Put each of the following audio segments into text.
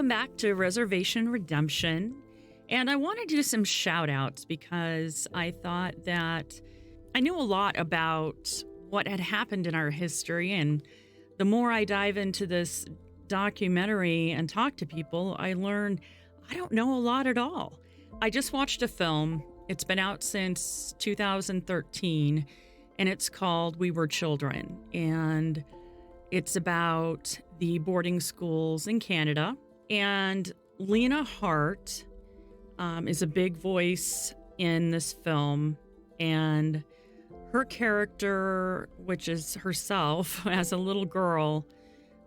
back to Reservation Redemption. And I want to do some shout outs because I thought that I knew a lot about what had happened in our history. And the more I dive into this documentary and talk to people, I learn I don't know a lot at all. I just watched a film. It's been out since 2013, and it's called We Were Children. And it's about the boarding schools in Canada. And Lena Hart is a big voice in this film. And her character, which is herself as a little girl,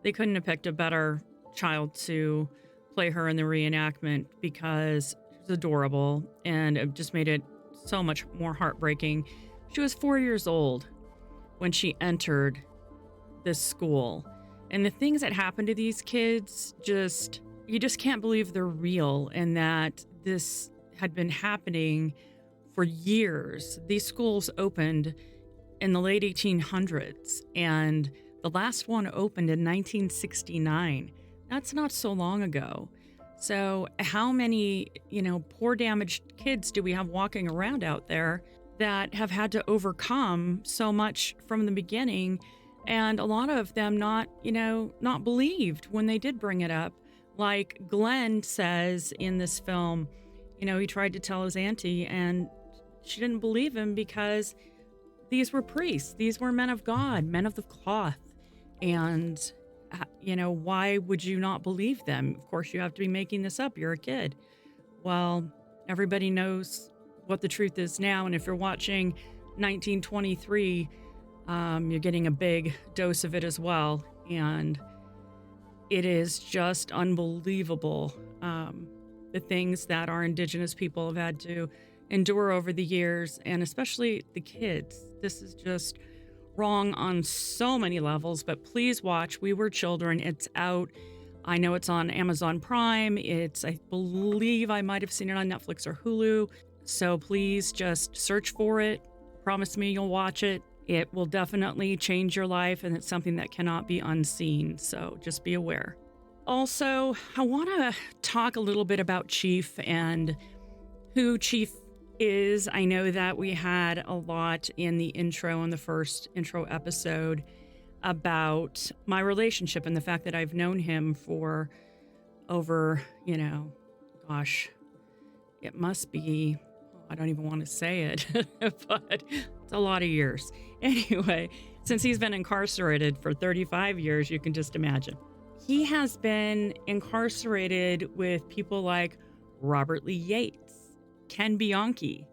they couldn't have picked a better child to play her in the reenactment because she was adorable, and it just made it so much more heartbreaking. She was 4 years old when she entered this school, and the things that happened to these kids, you just can't believe they're real, and that this had been happening for years. These schools opened in the late 1800s, and the last one opened in 1969. That's not so long ago. So how many, poor damaged kids do we have walking around out there that have had to overcome so much from the beginning, and a lot of them not believed when they did bring it up. Like Glenn says in this film, he tried to tell his auntie and she didn't believe him because these were priests. These were men of God, men of the cloth. And, why would you not believe them? Of course, you have to be making this up. You're a kid. Well, everybody knows what the truth is now. And if you're watching 1923, you're getting a big dose of it as well. And it is just unbelievable, the things that our Indigenous people have had to endure over the years, and especially the kids. This is just wrong on so many levels, but please watch We Were Children. It's out. I know it's on Amazon Prime. I believe I might have seen it on Netflix or Hulu. So please just search for it. Promise me you'll watch it. It will definitely change your life, and it's something that cannot be unseen. So just be aware. Also, I want to talk a little bit about Chief and who Chief is. I know that we had a lot in the first intro episode about my relationship and the fact that I've known him for over, it must be, I don't even want to say it, but it's a lot of years. Anyway, since he's been incarcerated for 35 years, you can just imagine. He has been incarcerated with people like Robert Lee Yates, Ken Bianchi,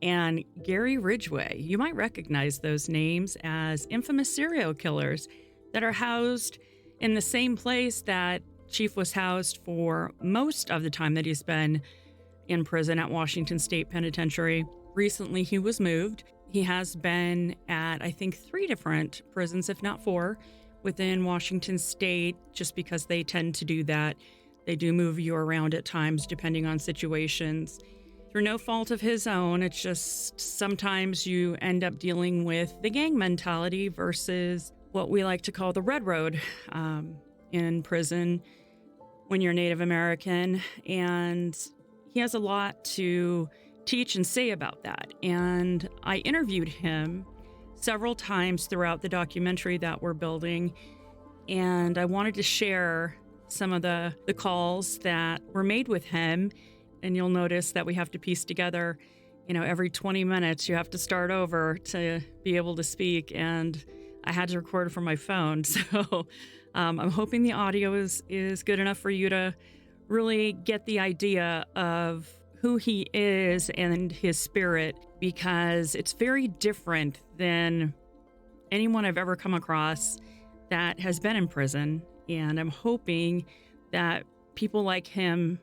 and Gary Ridgway. You might recognize those names as infamous serial killers that are housed in the same place that Chief was housed for most of the time that he's been in prison at Washington State Penitentiary. Recently, he was moved. He has been at, I think, 3 different prisons, if not 4, within Washington State, just because they tend to do that. They do move you around at times, depending on situations. Through no fault of his own, it's just sometimes you end up dealing with the gang mentality versus what we like to call the red road in prison when you're Native American. And he has a lot to teach and say about that. And I interviewed him several times throughout the documentary that we're building. And I wanted to share some of the calls that were made with him. And you'll notice that we have to piece together, every 20 minutes you have to start over to be able to speak. And I had to record from my phone. So I'm hoping the audio is good enough for you to really get the idea of who he is and his spirit, because it's very different than anyone I've ever come across that has been in prison. And I'm hoping that people like him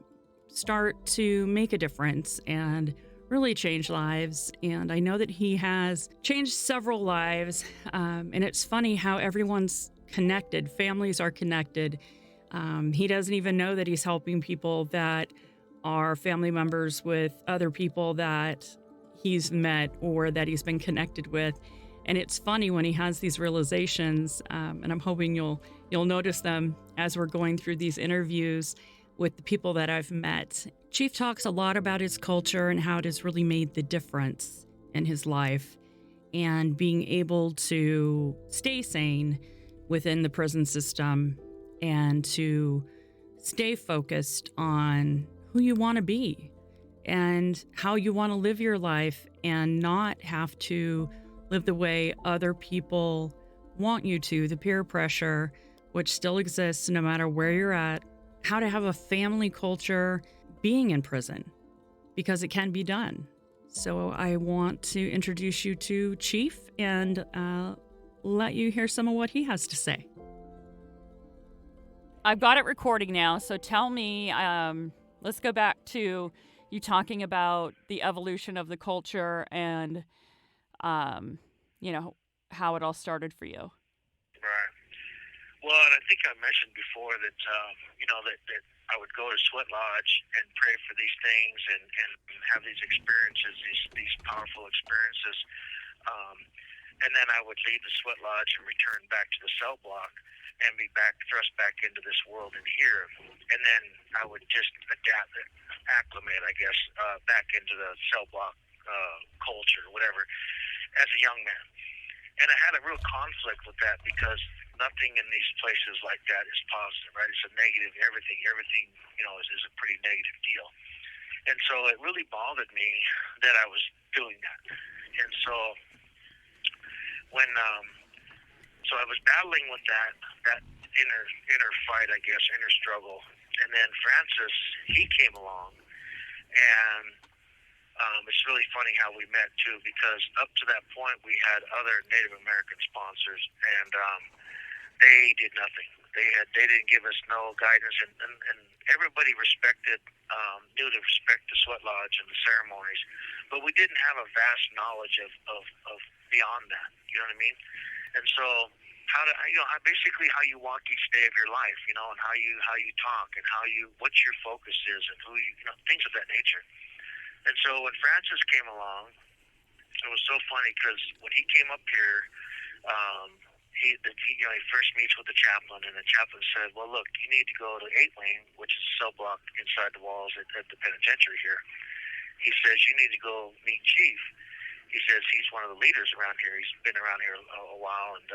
start to make a difference and really change lives. And I know that he has changed several lives. And it's funny how everyone's connected. Families are connected. He doesn't even know that he's helping people that are family members with other people that he's met or that he's been connected with. And it's funny when he has these realizations, and I'm hoping you'll notice them as we're going through these interviews, with the people that I've met. Chief talks a lot about his culture and how it has really made the difference in his life, and being able to stay sane within the prison system and to stay focused on who you want to be and how you want to live your life, and not have to live the way other people want you to, the peer pressure, which still exists no matter where you're at, how to have a family culture being in prison, because it can be done. So I want to introduce you to Chief and let you hear some of what he has to say. I've got it recording now, so tell me, let's go back to you talking about the evolution of the culture and, how it all started for you. Right. Well, and I think I mentioned before that, that I would go to Sweat Lodge and pray for these things and have these experiences, these powerful experiences. And then I would leave the Sweat Lodge and return back to the cell block and be thrust back into this world in here. And then I would just acclimate, I guess, back into the cell block culture, whatever, as a young man. And I had a real conflict with that, because nothing in these places like that is positive, right? It's a negative, everything, is a pretty negative deal. And so it really bothered me that I was doing that. And so when, so I was battling with that inner fight, I guess, inner struggle. And then Francis, he came along, and it's really funny how we met too, because up to that point we had other Native American sponsors, and they did nothing. They didn't give us no guidance, and everybody knew to respect the Sweat Lodge and the ceremonies, but we didn't have a vast knowledge of beyond that. You know what I mean? And so basically how you walk each day of your life, and how you talk, and what your focus is, and who things of that nature. And so when Francis came along, it was so funny, because when he came up here, he first meets with the chaplain, and the chaplain said, "Well, look, you need to go to 8 Wing, which is a cell block inside the walls at the penitentiary here." He says, "You need to go meet Chief." He says he's one of the leaders around here. He's been around here a while, and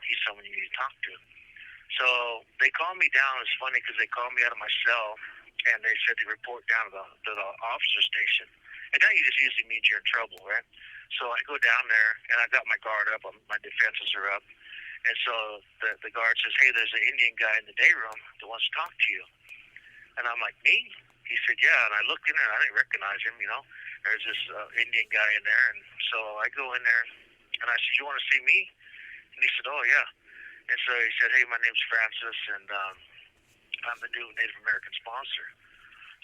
he's someone you need to talk to. So they called me down. It's funny, because they called me out of my cell, and they said to report down to the officer station. And now you just usually means you're in trouble, right? So I go down there, and I got my guard up. My defenses are up. And so the guard says, "Hey, there's an Indian guy in the day room that wants to talk to you." And I'm like, "Me?" He said, "Yeah." And I looked in there, and I didn't recognize him, There's this Indian guy in there. And so I go in there, and I said, "You want to see me?" And he said, "Oh, yeah." And so he said, "Hey, my name's Francis, and I'm the new Native American sponsor."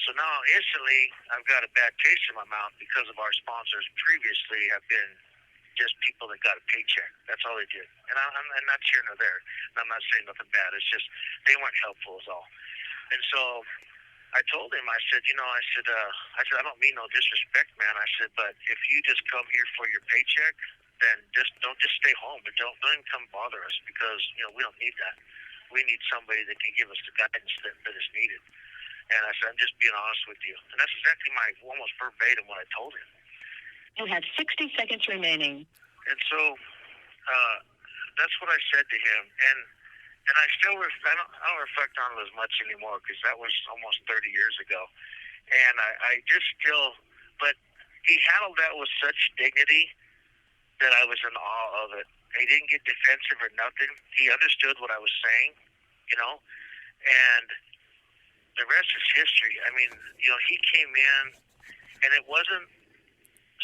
So now instantly I've got a bad taste in my mouth, because of our sponsors previously have been just people that got a paycheck. That's all they did. And I'm not here nor there. And I'm not saying nothing bad. It's just they weren't helpful is all. And so I told him, I said, I don't mean no disrespect, man. I said, but if you just come here for your paycheck, then don't stay home, and don't even come bother us, because we don't need that. We need somebody that can give us the guidance that is needed. And I said, I'm just being honest with you. And that's exactly almost verbatim what I told him. You have 60 seconds remaining. And so that's what I said to him. And I still I don't reflect on it as much anymore, because that was almost 30 years ago. And I just still, but he handled that with such dignity that I was in awe of it. He didn't get defensive or nothing. He understood what I was saying, and the rest is history. I mean, he came in, and it wasn't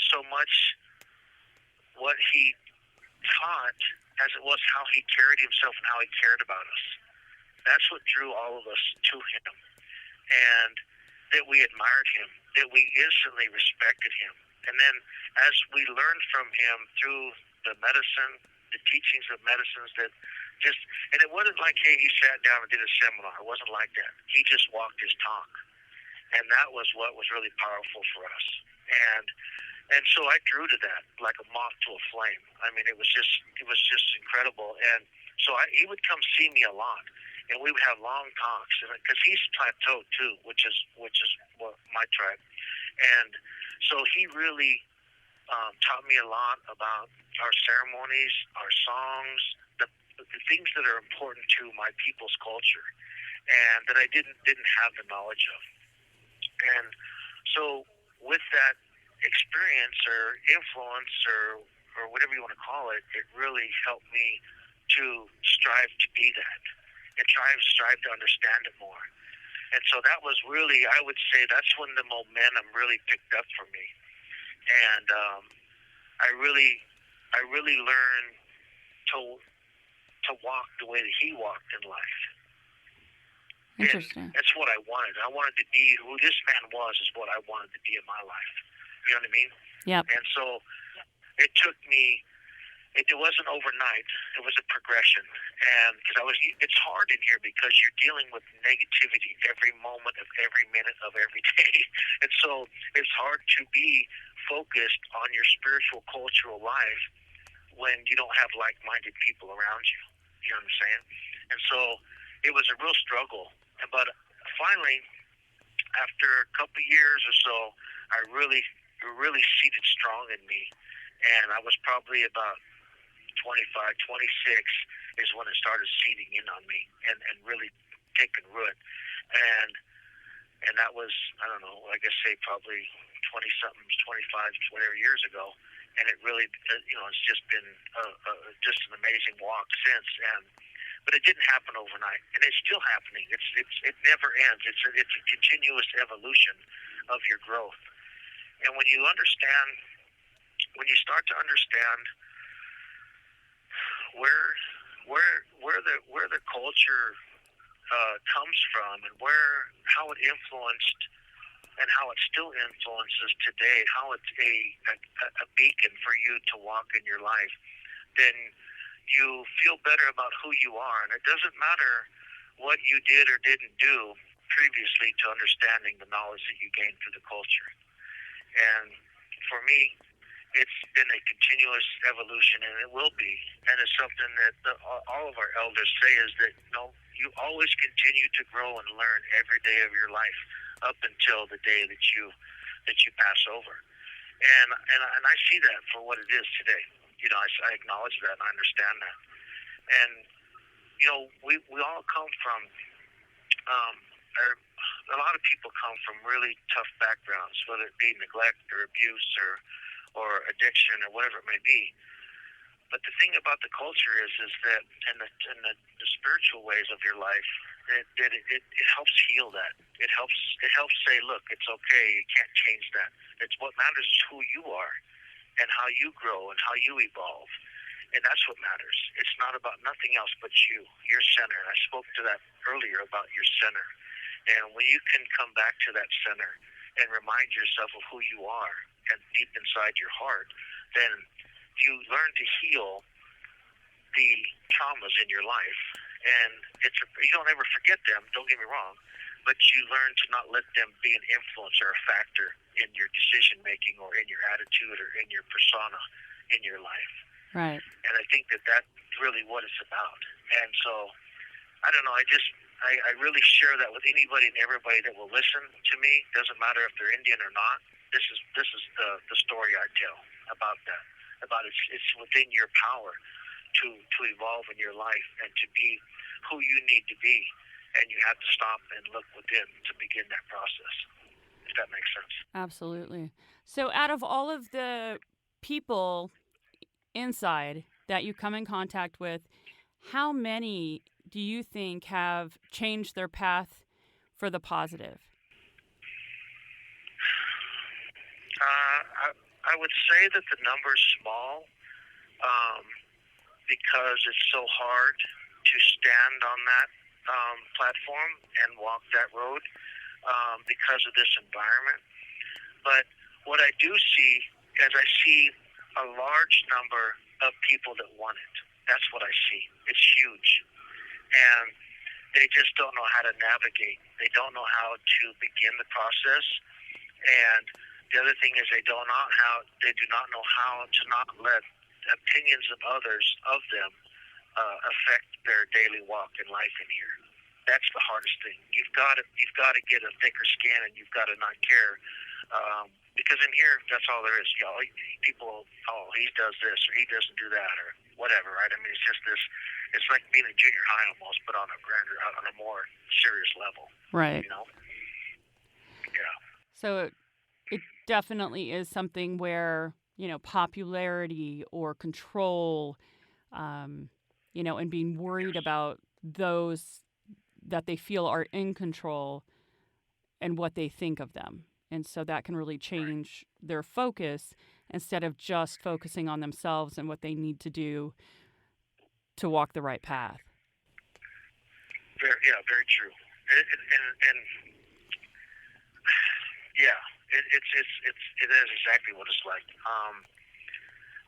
so much what he taught as it was how he carried himself and how he cared about us. That's what drew all of us to him, and that we admired him, that we instantly respected him. And then as we learned from him through the medicine, the teachings of medicines, and it wasn't like, hey, he sat down and did a seminar. It wasn't like that. He just walked his talk. And that was what was really powerful for us. And so I drew to that like a moth to a flame. I mean, it was just incredible. And so he would come see me a lot. and we would have long talks, because he's plateaued too, which is what my tribe, and so he really taught me a lot about our ceremonies, our songs, the things that are important to my people's culture, and that I didn't have the knowledge of. And so with that experience or influence or whatever you want to call it, it really helped me to strive to be that and strive to understand it more. And so that was really, I would say, that's when the momentum really picked up for me. And I really learned to walk the way that he walked in life. Interesting. And that's what I wanted. I wanted to be who this man was, is what I wanted to be in my life. You know what I mean? Yep. And so it took me, it wasn't overnight. It was a progression. And because it's hard in here because you're dealing with negativity every moment of every minute of every day. And so it's hard to be focused on your spiritual, cultural life when you don't have like-minded people around you. You know what I'm saying? And so it was a real struggle. But finally, after a couple of years or so, it really seated strong in me. And I was probably about 25, 26 is when it started seeding in on me and really taking root. And that was, I don't know, like I say, probably 20-something, 25, whatever years ago. And it really, it's just been just an amazing walk since. But it didn't happen overnight, and it's still happening. It never ends. It's a continuous evolution of your growth. And when you start to understand where the culture comes from and how it influenced and how it still influences today, how it's a beacon for you to walk in your life, then you feel better about who you are. And it doesn't matter what you did or didn't do previously to understanding the knowledge that you gained through the culture. And for me, it's been a continuous evolution, and it will be. And it's something that all of our elders say is that you always continue to grow and learn every day of your life up until the day that you pass over. And I see that for what it is today. I acknowledge that and I understand that. And we all come from a lot of people come from really tough backgrounds, whether it be neglect or abuse or addiction or whatever it may be. But the thing about the culture is that in the spiritual ways of your life, it helps heal that. It helps say, look, it's okay. You can't change that. It's what matters is who you are and how you grow and how you evolve. And that's what matters. It's not about nothing else but you, your center. And I spoke to that earlier about your center. And when you can come back to that center and remind yourself of who you are and deep inside your heart, then you learn to heal the traumas in your life. And you don't ever forget them, don't get me wrong, but you learn to not let them be an influence or a factor in your decision making or in your attitude or in your persona in your life. Right. And I think that that's really what it's about. And so, I don't know, I really share that with anybody and everybody that will listen to me. Doesn't matter if they're Indian or not. This is the story I tell about that. About it's within your power to evolve in your life and to be who you need to be. And you have to stop and look within to begin that process, if that makes sense. Absolutely. So out of all of the people inside that you come in contact with, how many do you think have changed their path for the positive? I would say that the number's small because it's so hard to stand on that platform and walk that road because of this environment. But what I do see is I see a large number of people that want it. That's what I see. It's huge. And they just don't know how to navigate. They don't know how to begin the process. And the other thing is they do not know how to not let opinions of others of them affect their daily walk in life in here. That's the hardest thing. You've got to get a thicker skin, and you've got to not care. Because in here, that's all there is. You know, people, oh, he does this or he doesn't do that or whatever, right? I mean, it's just this. It's like being in junior high almost, but on a more serious level. Right. You know. Yeah. So it definitely is something where, popularity or control, and being worried about those that they feel are in control and what they think of them. And so that can really change their focus instead of just focusing on themselves and what they need to do to walk the right path. Very true. And yeah, it is exactly what it's like.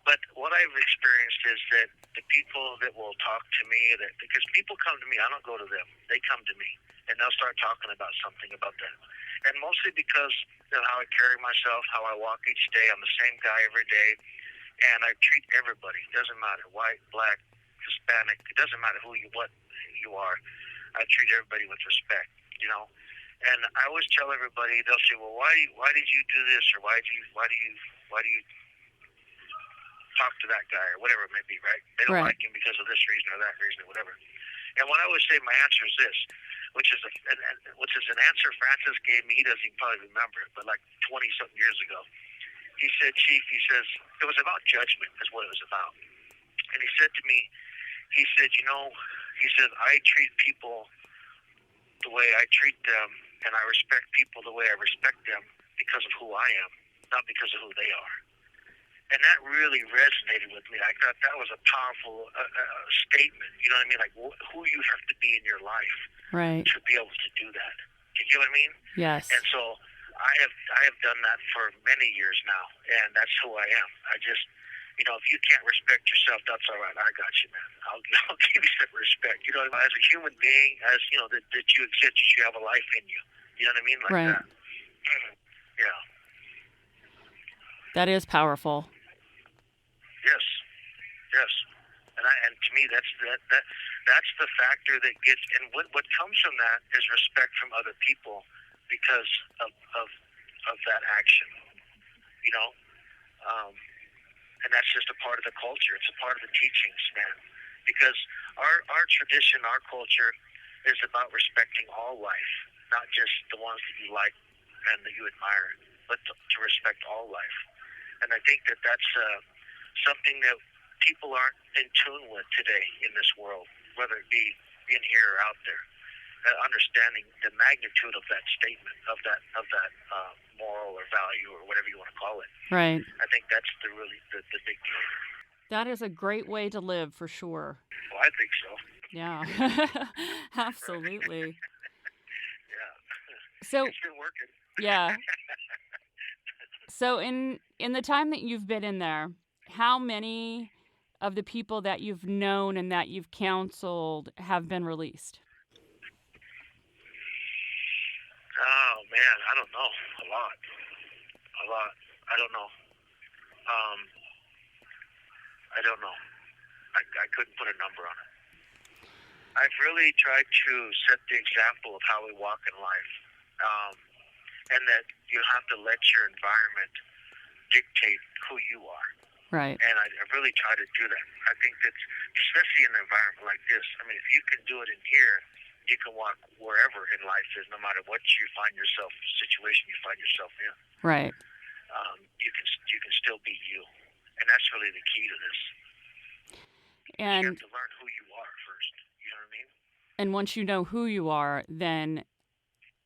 But what I've experienced is that the people that will talk to me, because people come to me, I don't go to them. They come to me, and they'll start talking about something about that. And mostly because of how I carry myself, how I walk each day. I'm the same guy every day, and I treat everybody. It doesn't matter, white, black, Hispanic. It doesn't matter what you are. I treat everybody with respect, And I always tell everybody, they'll say, "Well, why did you do this, or why do you talk to that guy, or whatever it may be, right? They don't like him because of this reason or that reason or whatever." And what I always say, my answer is this, which is an answer Francis gave me. He doesn't even probably remember it, but like 20-something years ago. He said, "Chief," he says, it was about judgment is what it was about. And he said to me, he said, "I treat people the way I treat them, and I respect people the way I respect them because of who I am, not because of who they are." And that really resonated with me. I thought that was a powerful statement. You know what I mean? Like who you have to be in your life to be able to do that. You know what I mean? Yes. And so I have done that for many years now, and that's who I am. I just, if you can't respect yourself, that's all right. I got you, man. I'll give you some respect. As a human being, as that you exist, you have a life in you. You know what I mean? Like that. Yeah. That is powerful. Yes. And to me, that's the factor that gets. And what comes from that is respect from other people because of that action. And that's just a part of the culture. It's a part of the teachings, man. Because our tradition, our culture, is about respecting all life, not just the ones that you like and that you admire, but to respect all life. And I think that that's something that people aren't in tune with today in this world, whether it be in here or out there. Understanding the magnitude of that statement, of that moral or value or whatever you want to call it. Right. I think that's the big deal. That is a great way to live, for sure. Well, I think so. Yeah, absolutely. Yeah. So it's been working. Yeah. So in the time that you've been in there, how many of the people that you've known and that you've counseled have been released? Oh, man, I don't know. A lot. I don't know. I don't know. I couldn't put a number on it. I've really tried to set the example of how we walk in life. And that you have to let your environment dictate who you are. Right. And I really try to do that. I think that, especially in an environment like this, I mean, if you can do it in here, you can walk wherever in life is, no matter what situation you find yourself in. Right. You can still be you. And that's really the key to this. And you have to learn who you are first. You know what I mean? And once you know who you are, then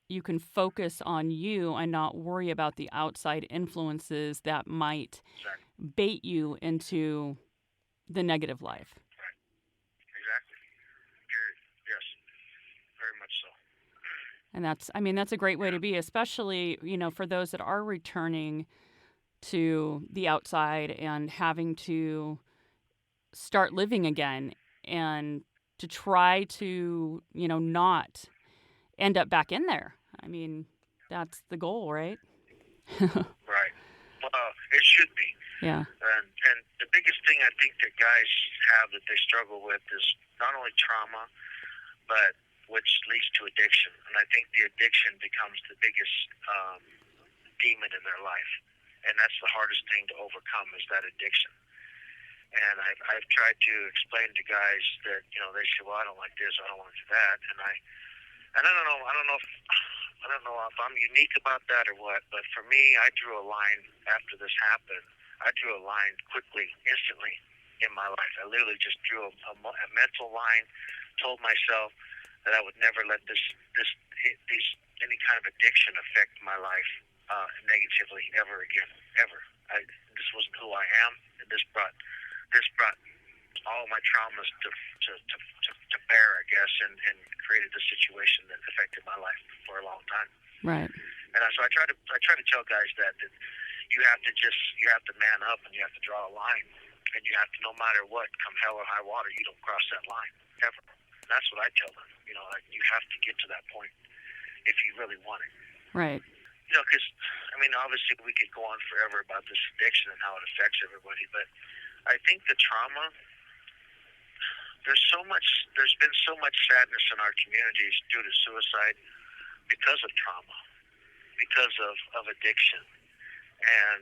you can focus on you and not worry about the outside influences that might bait you into the negative life. Right. Exactly. Period. Yes. Very much so. And that's a great way to be, especially, for those that are returning to the outside and having to start living again and to try to, not end up back in there. I mean, that's the goal, right? Right. Well, it should be. Yeah. And the biggest thing I think that guys have that they struggle with is not only trauma, but which leads to addiction. And I think the addiction becomes the biggest demon in their life. And that's the hardest thing to overcome, is that addiction. And I've tried to explain to guys that, they say, well, I don't like this, I don't want to do that. And I don't know if I'm unique about that or what, but for me, I drew a line after this happened. I drew a line quickly, instantly in my life. I literally just drew a mental line, told myself that I would never let any kind of addiction affect my life negatively ever again, ever. This wasn't who I am, and this brought all my traumas to bear, I guess, and created a situation that affected my life for a long time. Right. And so I try to tell guys that you have to man up, and you have to draw a line, and you have to, no matter what, come hell or high water, you don't cross that line ever. That's what I tell them. You have to get to that point if you really want it. Right. Because obviously we could go on forever about this addiction and how it affects everybody, but I think the trauma. There's been so much sadness in our communities due to suicide because of trauma, because of addiction. And,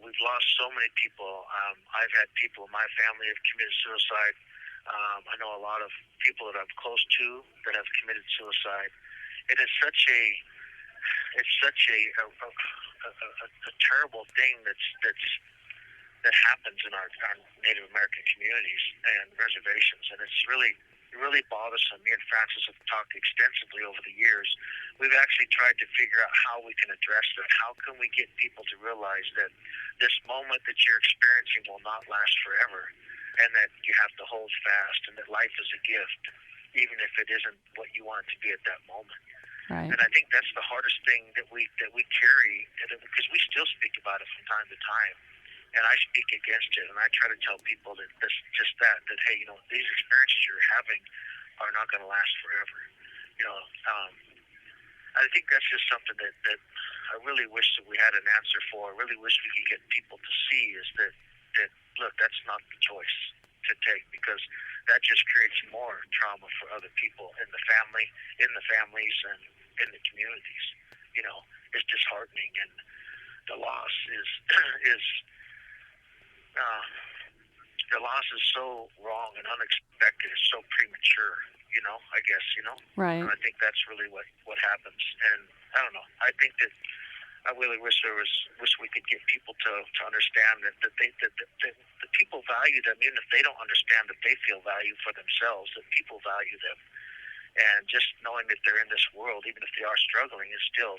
we've lost so many people. I've had people in my family have committed suicide. I know a lot of people that I'm close to that have committed suicide. And it's such a terrible thing that happens in our Native American communities and reservations, and it's really bothersome. Me and Francis have talked extensively over the years. We've actually tried to figure out how we can address that. How can we get people to realize that this moment that you're experiencing will not last forever, and that you have to hold fast, and that life is a gift, even if it isn't what you want it to be at that moment. Right. And I think that's the hardest thing that we carry, because we still speak about it from time to time. And I speak against it, and I try to tell people that hey, these experiences you're having are not going to last forever. I think that's just something that I really wish that we had an answer for. I really wish we could get people to see is that look, that's not the choice to take, because that just creates more trauma for other people in the families, and in the communities. It's disheartening, and the loss is so wrong and unexpected. It's so premature, I guess, Right. And I think that's really what happens. And I don't know. I think that I really wish we could get people to understand that the people value them, even if they don't understand that they feel value for themselves, that people value them. And just knowing that they're in this world, even if they are struggling, is still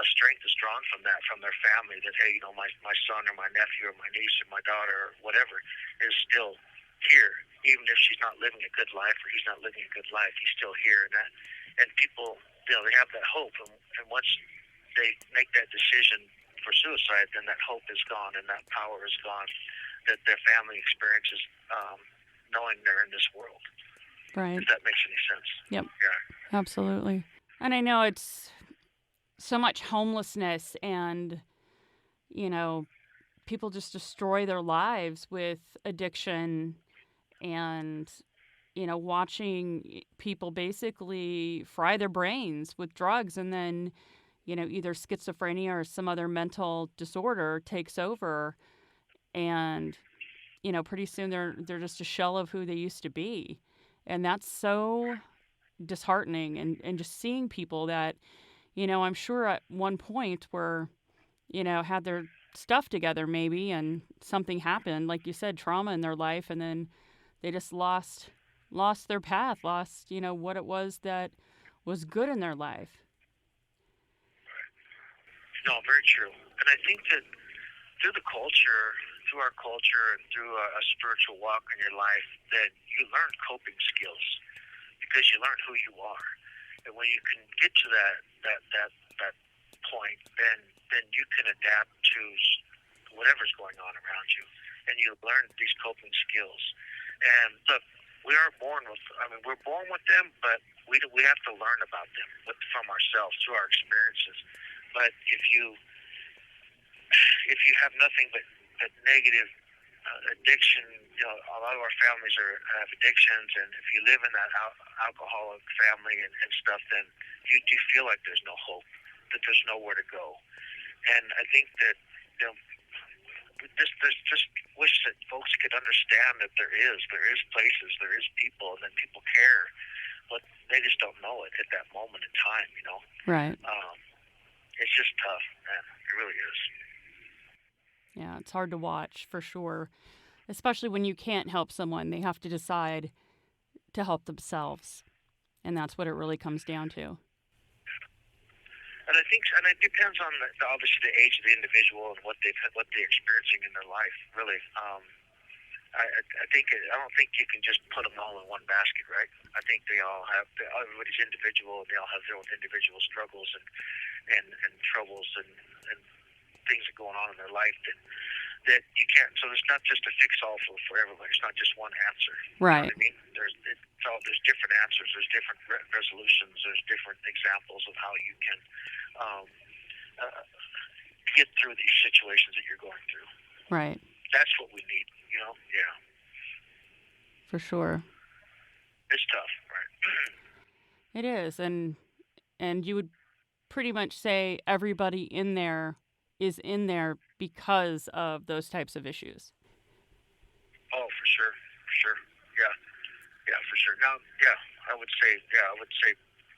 strength is drawn from that, from their family, that, hey, my son or my nephew or my niece or my daughter or whatever is still here, even if she's not living a good life or he's not living a good life, he's still here. And people, they have that hope, and once they make that decision for suicide, then that hope is gone and that power is gone that their family experiences, knowing they're in this world. Right. If that makes any sense. Yep. Yeah. Absolutely. And I know it's so much homelessness, and people just destroy their lives with addiction, and watching people basically fry their brains with drugs, and then either schizophrenia or some other mental disorder takes over, and pretty soon they're just a shell of who they used to be. And that's so disheartening, and just seeing people that I'm sure at one point were had their stuff together maybe, and something happened, like you said, trauma in their life, and then they just lost their path, lost what it was that was good in their life. No, very true. And I think that through our culture and through a spiritual walk in your life, that you learn coping skills, because you learn who you are. And when you can get to that point, then you can adapt to whatever's going on around you, and you learn these coping skills. And look, we are born with. We're born with them, but we have to learn about them from ourselves through our experiences. But if you have nothing but negative addiction a lot of our families have addictions, and if you live in that alcoholic family and stuff, then you feel like there's no hope, that there's nowhere to go. And I think that just wish that folks could understand that there is places, there is people, and that people care, but they just don't know it at that moment in time. Right. It's just tough, man. It really is. Yeah, it's hard to watch for sure, especially when you can't help someone. They have to decide to help themselves, and that's what it really comes down to. And I think, and it depends on obviously the age of the individual and what they're experiencing in their life. Really, I don't think you can just put them all in one basket, right? I think everybody's individual, and they all have their own individual struggles and troubles and things that are going on in their life that you can't. So there's not just a fix-all for everybody. It's not just one answer. Right. You know what I mean? There's different answers. There's different resolutions. There's different examples of how you can get through these situations that you're going through. Right. That's what we need. Yeah. For sure. It's tough, right? It is, and you would pretty much say everybody in there is in there because of those types of issues. Oh, for sure. Yeah, for sure. Now, I would say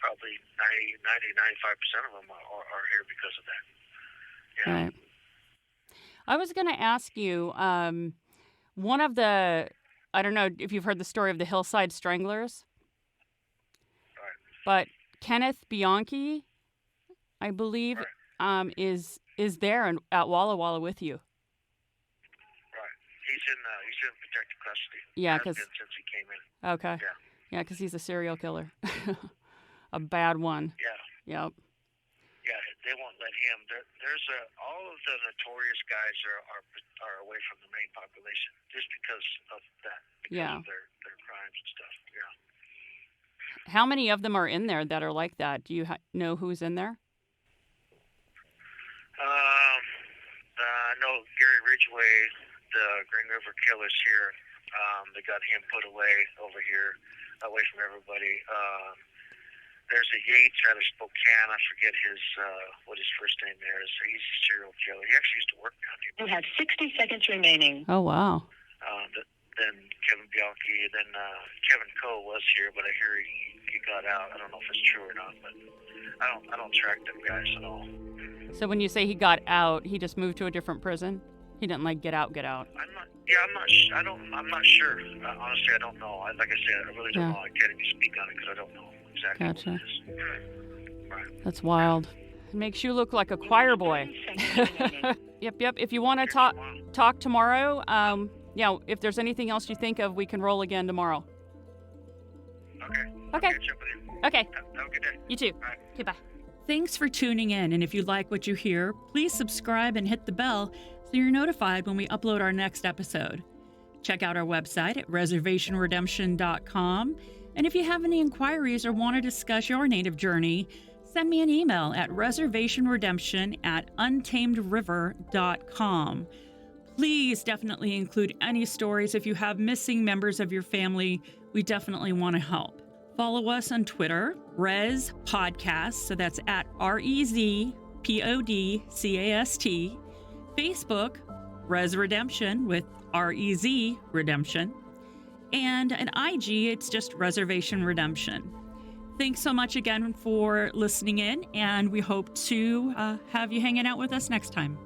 probably 95% of them are here because of that. Yeah. Right. I was going to ask you, one of the, I don't know if you've heard the story of the Hillside Stranglers, Right. but Kenneth Bianchi, I believe, Right. is there at Walla Walla with you. Right. He's in protective custody. Yeah, Has because been since he came in. okay, Yeah. because he's a serial killer, a bad one. Yeah. Yep. Yeah, they won't let him. There's all of the notorious guys are away from the main population just because of that. Because of their crimes and stuff. Yeah. How many of them are in there that are like that? Do you know who's in there? I know Gary Ridgway, the Green River Killers here. They got him put away over here, away from everybody. There's a Yates out of Spokane. I forget what his first name is. He's a serial killer. He actually used to work down here. You have 60 seconds remaining. Oh, wow. Then Kevin Bianchi, then Kevin Coe was here, but I hear he got out. I don't know if it's true or not, but I don't track them guys at all. So when you say he got out, he just moved to a different prison? He didn't get out. I'm not sure. Honestly, I don't know. Like I said, I really don't know. I can't even speak on it because I don't know exactly Gotcha. what it is. Right. That's wild. It makes you look like a choir boy. Yep. If you want to talk tomorrow, if there's anything else you think of, we can roll again tomorrow. Okay. Okay. Okay. Have a good day. You too. Bye. Okay, bye. Thanks for tuning in, and if you like what you hear, please subscribe and hit the bell so you're notified when we upload our next episode. Check out our website at reservationredemption.com, and if you have any inquiries or want to discuss your native journey, send me an email at reservationredemption@untamedriver.com. Please definitely include any stories if you have missing members of your family. We definitely want to help. Follow us on Twitter, Res Podcast, so that's at REZPODCAST. Facebook, Res Redemption with REZ Redemption. And an IG, it's just Reservation Redemption. Thanks so much again for listening in, and we hope to have you hanging out with us next time.